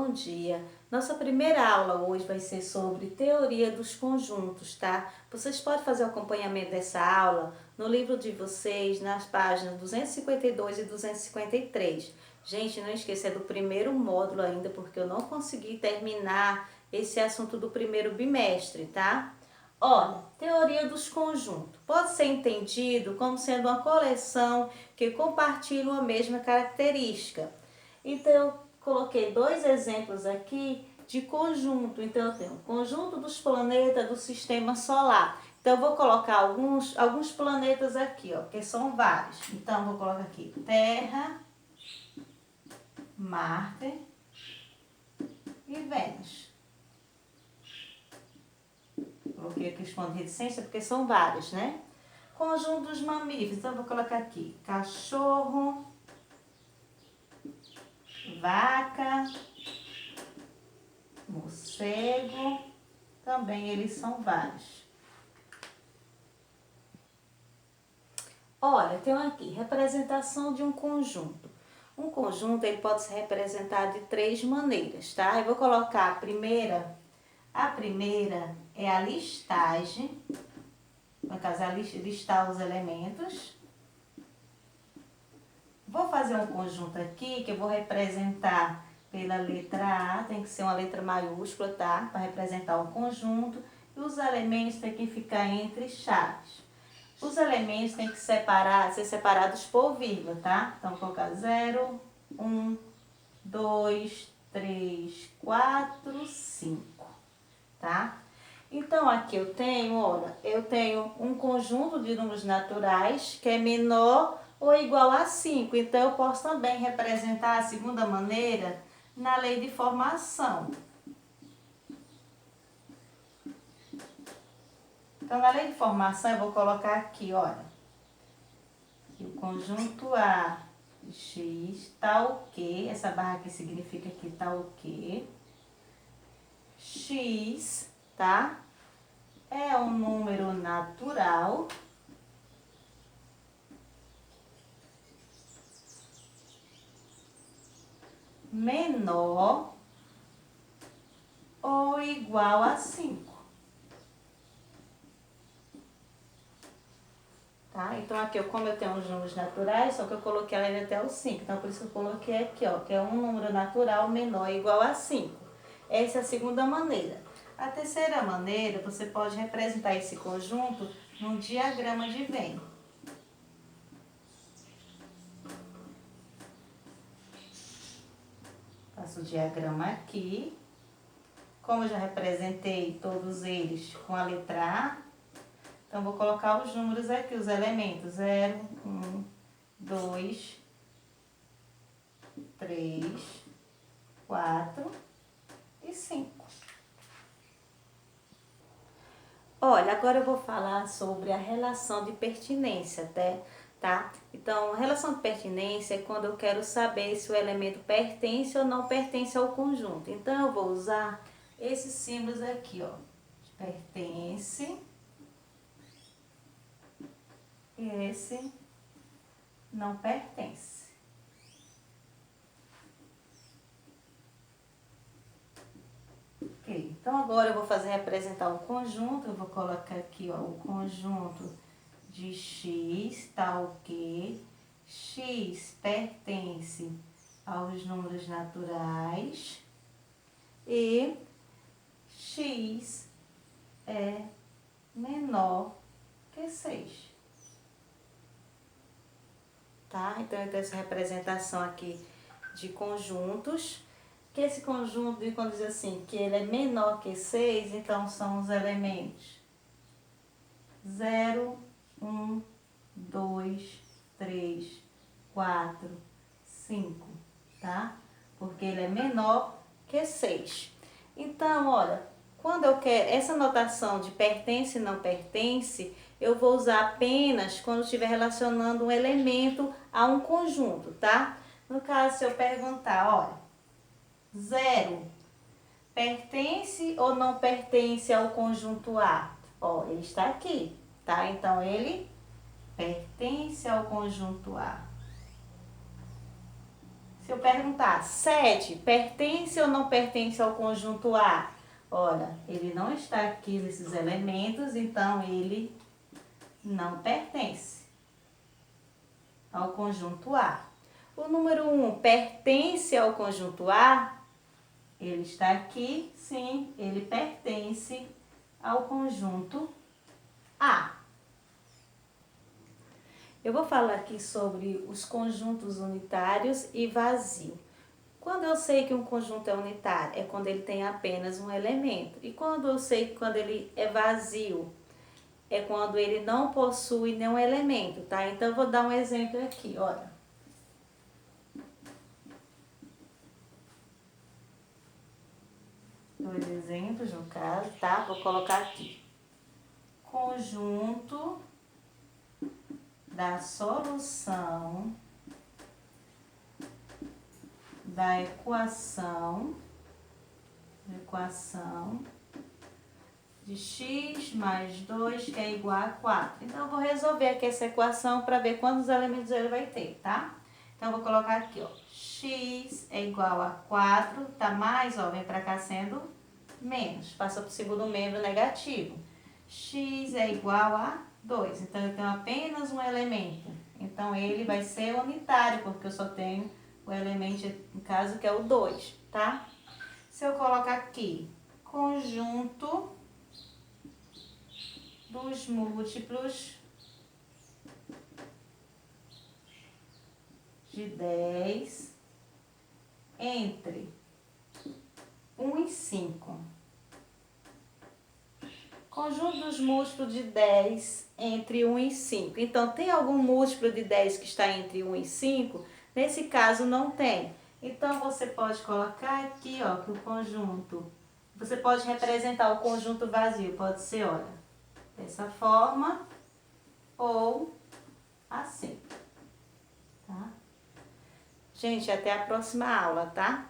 bom dia. Nossa primeira aula hoje vai ser sobre teoria dos conjuntos, tá? Vocês podem fazer o acompanhamento dessa aula no livro de vocês, nas páginas 252 e 253. Gente, não esqueça, é do primeiro módulo ainda, porque eu não consegui terminar esse assunto do primeiro bimestre, tá? Olha, teoria dos conjuntos pode ser entendido como sendo uma coleção que compartilham a mesma característica. Então, eu coloquei dois exemplos aqui de conjunto. Então, eu tenho o conjunto dos planetas do sistema solar. Então, eu vou colocar alguns planetas aqui, ó, que são vários. Então, eu vou colocar aqui Terra, Marte e Vênus. Coloquei aqui os pontos de reticência porque são vários, né? Conjunto dos mamíferos. Então, eu vou colocar aqui cachorro, vaca, morcego, também eles são vários. Olha, tem aqui, representação de um conjunto. Um conjunto ele pode ser representado de três maneiras, tá? Eu vou colocar a primeira é a listagem, no caso, listar os elementos. Vou fazer um conjunto aqui que eu vou representar pela letra A, tem que ser uma letra maiúscula, tá? Para representar um conjunto. E os elementos têm que ficar entre chaves. Os elementos têm que ser separados por vírgula, tá? Então, vou colocar 0, 1, 2, 3, 4, 5, tá? Então, aqui eu tenho, olha, eu tenho um conjunto de números naturais que é menor ou igual a 5. Então, eu posso também representar a segunda maneira na lei de formação. Então, na lei de formação, eu vou colocar aqui, olha, que o conjunto A de X tá o quê? Essa barra aqui significa que tá o quê? X, tá? É um número natural menor ou igual a 5. Tá? Então, aqui, como eu tenho os números naturais, só que eu coloquei ela até o 5. Então, por isso que eu coloquei aqui, ó, que é um número natural menor ou igual a 5. Essa é a segunda maneira. A terceira maneira, você pode representar esse conjunto num diagrama de Venn. Faço o diagrama aqui. Como eu já representei todos eles com a letra A, então vou colocar os números aqui, os elementos. 0, 1, 2, 3, 4 e 5. Olha, agora eu vou falar sobre a relação de pertinência, tá? Então, a relação de pertinência é quando eu quero saber se o elemento pertence ou não pertence ao conjunto. Então, eu vou usar esses símbolos aqui, ó. Pertence. E esse não pertence. Ok, então agora eu vou representar um conjunto. Eu vou colocar aqui, ó, o conjunto de X, tá o quê? X pertence aos números naturais e X é menor que 6. Tá? Então, eu tenho essa representação aqui de conjuntos. Que esse conjunto, quando diz assim, que ele é menor que 6, então são os elementos 0, 1, 2, 3, 4, 5, tá? Porque ele é menor que 6. Então, olha, quando eu quero essa notação de pertence e não pertence, eu vou usar apenas quando estiver relacionando um elemento a um conjunto, tá? No caso, se eu perguntar, olha, 0 pertence ou não pertence ao conjunto A? Ó, ele está aqui, tá? Então, ele pertence ao conjunto A. Se eu perguntar, 7 pertence ou não pertence ao conjunto A? Olha, ele não está aqui nesses elementos, então ele não pertence ao conjunto A. O número 1 pertence ao conjunto A? Ele está aqui, sim, ele pertence ao conjunto A. Eu vou falar aqui sobre os conjuntos unitários e vazio. Quando eu sei que um conjunto é unitário, é quando ele tem apenas um elemento. E quando eu sei que quando ele é vazio, é quando ele não possui nenhum elemento, tá? Então, eu vou dar um exemplo aqui, olha. Dois exemplos, no caso, tá? Vou colocar aqui. Conjunto da solução da equação de x mais 2 que é igual a 4. Então, eu vou resolver aqui essa equação para ver quantos elementos ele vai ter, tá? Então, eu vou colocar aqui, ó, x é igual a 4, tá mais, ó, vem para cá sendo menos, passa para o segundo membro negativo. X é igual a 2, então eu tenho apenas um elemento. Então, ele vai ser unitário, porque eu só tenho o elemento, no caso, que é o 2, tá? Se eu colocar aqui, conjunto dos múltiplos de 10 entre 1 e 5. Conjunto dos múltiplos de 10 entre 1 e 5. Então, tem algum múltiplo de 10 que está entre 1 e 5? Nesse caso, não tem. Então, você pode colocar aqui, ó, que o conjunto... Você pode representar o conjunto vazio. Pode ser, olha, dessa forma ou assim, tá? Gente, até a próxima aula, tá?